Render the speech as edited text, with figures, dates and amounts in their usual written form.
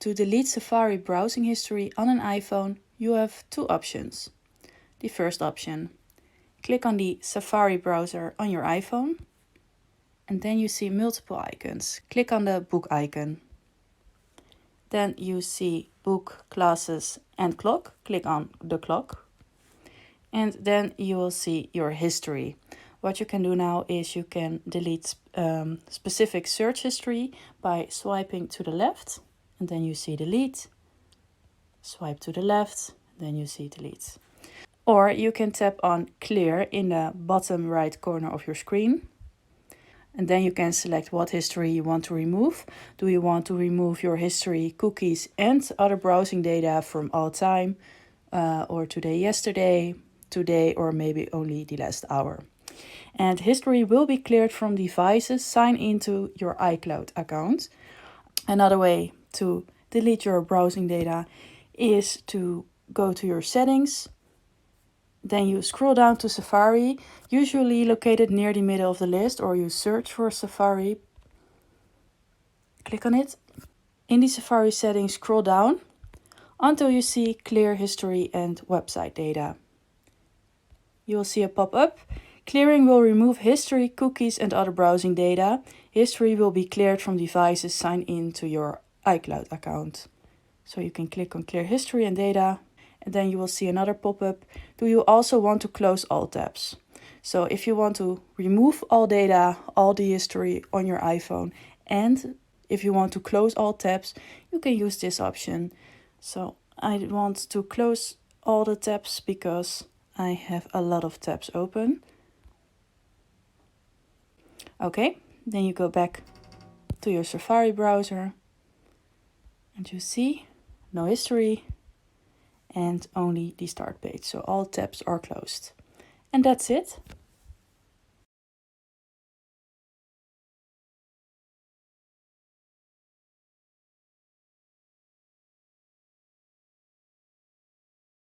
To delete Safari browsing history on an iPhone, you have two options. The first option, click on the Safari browser on your iPhone, and then you see multiple icons. Click on the book icon. Then you see book, classes, and clock. Click on the clock. And then you will see your history. What you can do now is you can delete specific search history by swiping to the left, and then you see delete. Swipe to the left, then you see delete. Or you can tap on clear in the bottom right corner of your screen. And then you can select what history you want to remove. Do you want to remove your history, cookies, and other browsing data from all time, or today, yesterday, today, or maybe only the last hour? And history will be cleared from devices signed into your iCloud account. Another way to delete your browsing data is to go to your settings. Then you scroll down to Safari, usually located near the middle of the list, or you search for Safari. Click on it. In the Safari settings, scroll down until you see Clear History and Website Data. You will see a pop-up. Clearing will remove history, cookies, and other browsing data. History will be cleared from devices signed into your iCloud account. So you can click on Clear History and Data, and then you will see another pop-up. Do you also want to close all tabs? So if you want to remove all data, all the history on your iPhone, and if you want to close all tabs, you can use this option. So I want to close all the tabs because I have a lot of tabs open. Okay, then you go back to your Safari browser and you see no history and only the start page. So all tabs are closed. And that's it.